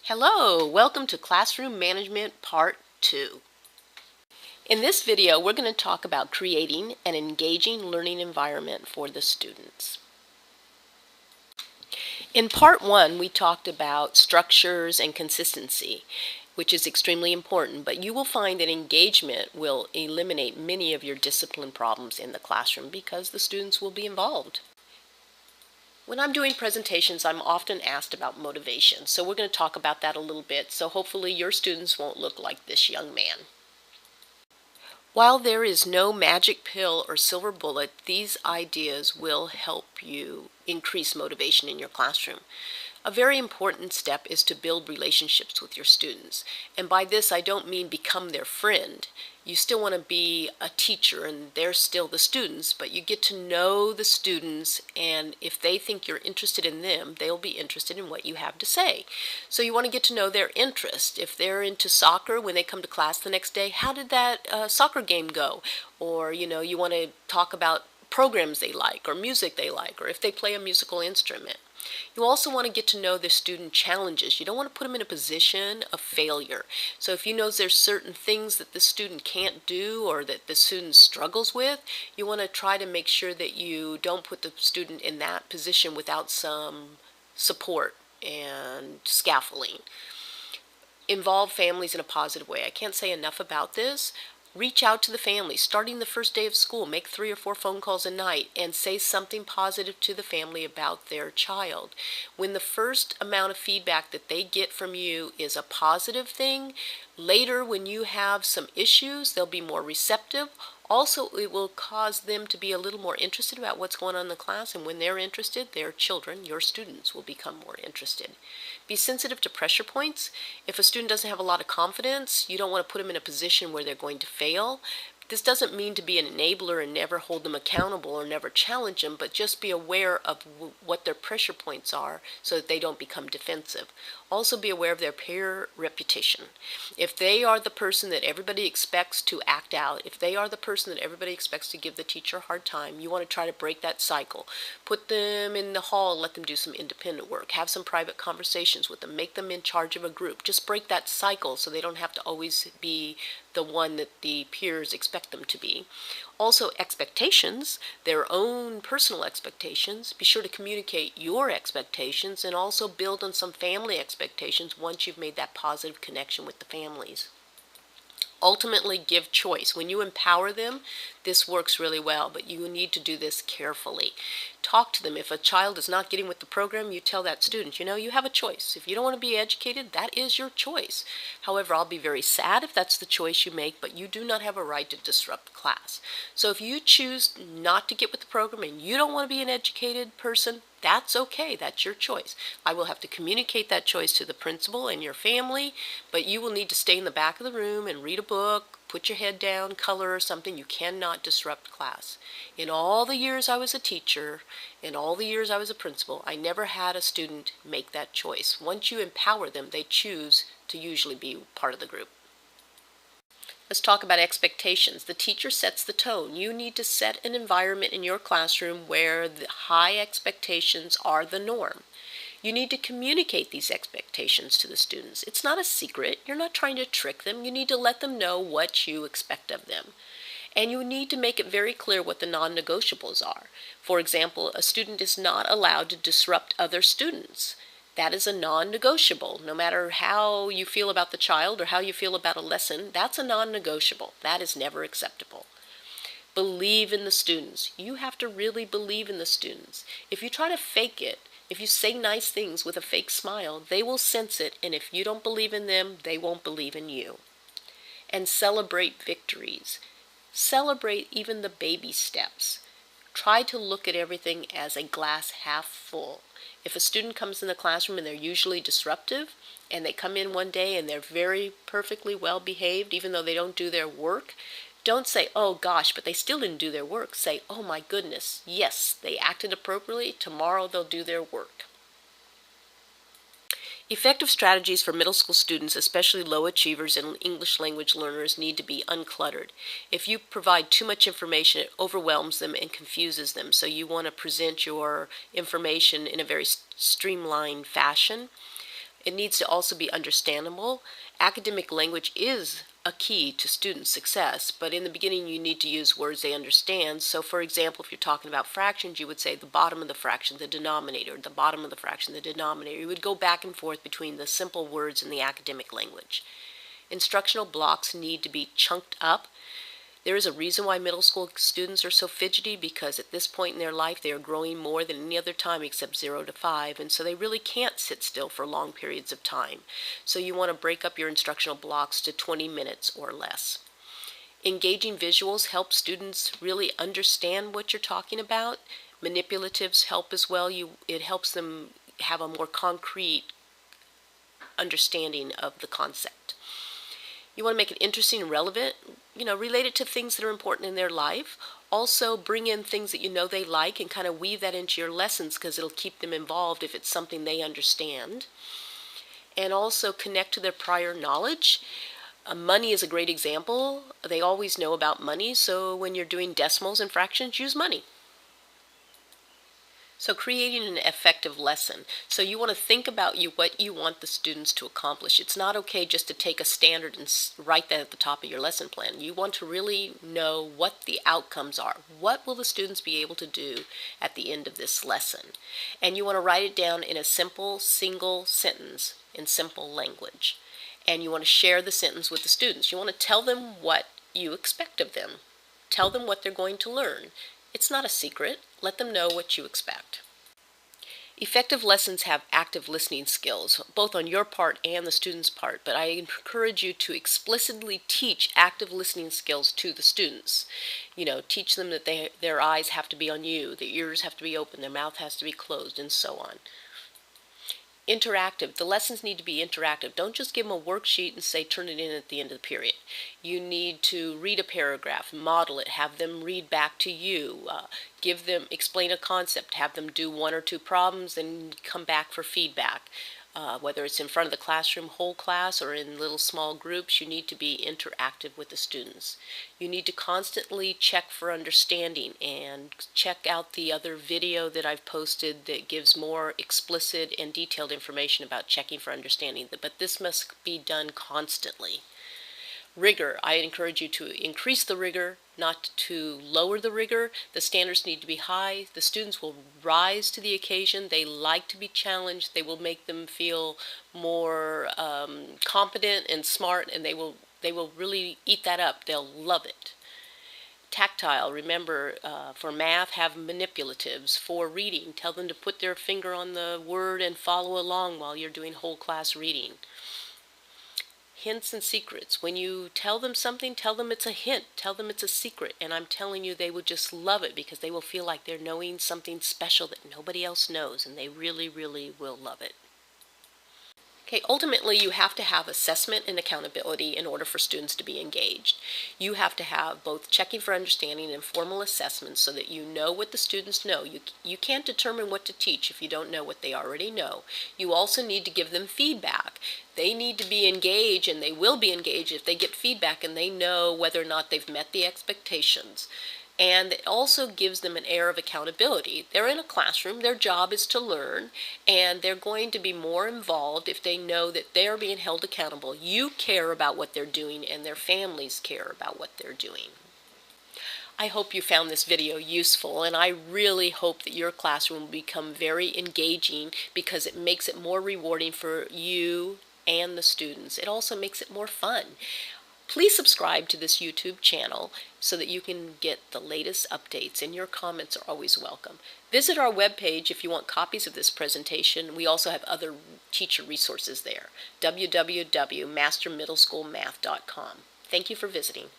Hello, welcome to Classroom Management Part 2. In this video, we're going to talk about creating an engaging learning environment for the students. In Part 1, we talked about structures and consistency, which is extremely important, but you will find that engagement will eliminate many of your discipline problems in the classroom because the students will be involved. When I'm doing presentations, I'm often asked about motivation, so we're going to talk about that a little bit, so hopefully your students won't look like this young man. While there is no magic pill or silver bullet, these ideas will help you increase motivation in your classroom. A very important step is to build relationships with your students. And by this, I don't mean become their friend. You still want to be a teacher and they're still the students, but you get to know the students, and if they think you're interested in them, they'll be interested in what you have to say. So you want to get to know their interest. If they're into soccer, when they come to class the next day, how did that soccer game go? Or, you want to talk about programs they like or music they like, or if they play a musical instrument. You also want to get to know the student challenges. You don't want to put them in a position of failure. So if you know there's certain things that the student can't do or that the student struggles with, you want to try to make sure that you don't put the student in that position without some support and scaffolding. Involve families in a positive way. I can't say enough about this. Reach out to the family. Starting the first day of school, make 3 or 4 phone calls a night and say something positive to the family about their child. When the first amount of feedback that they get from you is a positive thing, later when you have some issues, they'll be more receptive. Also, it will cause them to be a little more interested about what's going on in the class, and when they're interested, their children, your students, will become more interested. Be sensitive to pressure points. If a student doesn't have a lot of confidence, you don't want to put them in a position where they're going to fail. This doesn't mean to be an enabler and never hold them accountable or never challenge them, but just be aware of what their pressure points are so that they don't become defensive. Also be aware of their peer reputation. If they are the person that everybody expects to act out, if they are the person that everybody expects to give the teacher a hard time, you want to try to break that cycle. Put them in the hall and let them do some independent work. Have some private conversations with them. Make them in charge of a group. Just break that cycle so they don't have to always be the one that the peers expect them to be. Also, expectations, their own personal expectations. Be sure to communicate your expectations and also build on some family expectations once you've made that positive connection with the families. Ultimately, give choice. When you empower them, this works really well, but you need to do this carefully. Talk to them. If a child is not getting with the program, you tell that student, you have a choice. If you don't want to be educated, that is your choice. However, I'll be very sad if that's the choice you make, but you do not have a right to disrupt class. So if you choose not to get with the program and you don't want to be an educated person, that's okay. That's your choice. I will have to communicate that choice to the principal and your family, but you will need to stay in the back of the room and read a book, put your head down, color or something. You cannot disrupt class. In all the years I was a teacher, in all the years I was a principal, I never had a student make that choice. Once you empower them, they choose to usually be part of the group. Let's talk about expectations. The teacher sets the tone. You need to set an environment in your classroom where the high expectations are the norm. You need to communicate these expectations to the students. It's not a secret. You're not trying to trick them. You need to let them know what you expect of them. And you need to make it very clear what the non-negotiables are. For example, a student is not allowed to disrupt other students. That is a non-negotiable. No matter how you feel about the child or how you feel about a lesson, that's a non-negotiable. That is never acceptable. Believe in the students. You have to really believe in the students. If you try to fake it, if you say nice things with a fake smile, they will sense it, and if you don't believe in them, they won't believe in you. And celebrate victories. Celebrate even the baby steps. Try to look at everything as a glass half full. If a student comes in the classroom and they're usually disruptive, and they come in one day and they're very perfectly well behaved, even though they don't do their work, don't say, oh gosh, but they still didn't do their work. Say, oh my goodness, yes, they acted appropriately. Tomorrow they'll do their work. Effective strategies for middle school students, especially low achievers and English language learners, need to be uncluttered. If you provide too much information, it overwhelms them and confuses them. So you want to present your information in a very streamlined fashion. It needs to also be understandable. Academic language is a key to student success, but in the beginning you need to use words they understand. So for example, if you're talking about fractions, you would say the bottom of the fraction, the denominator, the bottom of the fraction, the denominator. You would go back and forth between the simple words and the academic language. Instructional blocks need to be chunked up. There is a reason why middle school students are so fidgety, because at this point in their life they are growing more than any other time except 0 to 5, and so they really can't sit still for long periods of time. So you want to break up your instructional blocks to 20 minutes or less. Engaging visuals help students really understand what you're talking about. Manipulatives help as well. It helps them have a more concrete understanding of the concept. You want to make it interesting and relevant, relate it to things that are important in their life. Also bring in things that you know they like and kind of weave that into your lessons, because it'll keep them involved if it's something they understand. And also connect to their prior knowledge. Money is a great example. They always know about money, so when you're doing decimals and fractions, use money. So creating an effective lesson. So you want to think about what you want the students to accomplish. It's not okay just to take a standard and write that at the top of your lesson plan. You want to really know what the outcomes are. What will the students be able to do at the end of this lesson? And you want to write it down in a simple, single sentence in simple language. And you want to share the sentence with the students. You want to tell them what you expect of them. Tell them what they're going to learn. It's not a secret. Let them know what you expect. Effective lessons have active listening skills, both on your part and the student's part, but I encourage you to explicitly teach active listening skills to the students. Teach them that their eyes have to be on you, their ears have to be open, their mouth has to be closed, and so on. Interactive. The lessons need to be interactive. Don't just give them a worksheet and say turn it in at the end of the period. You need to read a paragraph, model it, have them read back to you, explain a concept, have them do 1 or 2 problems, and come back for feedback. Whether it's in front of the classroom, whole class, or in little small groups, you need to be interactive with the students. You need to constantly check for understanding and check out the other video that I've posted that gives more explicit and detailed information about checking for understanding. But this must be done constantly. Rigor. I encourage you to increase the rigor, not to lower the rigor. The standards need to be high. The students will rise to the occasion. They like to be challenged. They will make them feel more competent and smart, and they will really eat that up. They'll love it. Tactile. Remember, for math, have manipulatives. For reading, tell them to put their finger on the word and follow along while you're doing whole class reading. Hints and secrets. When you tell them something, tell them it's a hint. Tell them it's a secret. And I'm telling you, they would just love it, because they will feel like they're knowing something special that nobody else knows, and they really, really will love it. Okay, ultimately you have to have assessment and accountability in order for students to be engaged. You have to have both checking for understanding and formal assessments so that you know what the students know. You can't determine what to teach if you don't know what they already know. You also need to give them feedback. They need to be engaged, and they will be engaged if they get feedback and they know whether or not they've met the expectations. And it also gives them an air of accountability. They're in a classroom, their job is to learn, and they're going to be more involved if they know that they're being held accountable. You care about what they're doing, and their families care about what they're doing. I hope you found this video useful, and I really hope that your classroom will become very engaging, because it makes it more rewarding for you and the students. It also makes it more fun. Please subscribe to this YouTube channel so that you can get the latest updates, and your comments are always welcome. Visit our webpage if you want copies of this presentation. We also have other teacher resources there, www.mastermiddleschoolmath.com. Thank you for visiting.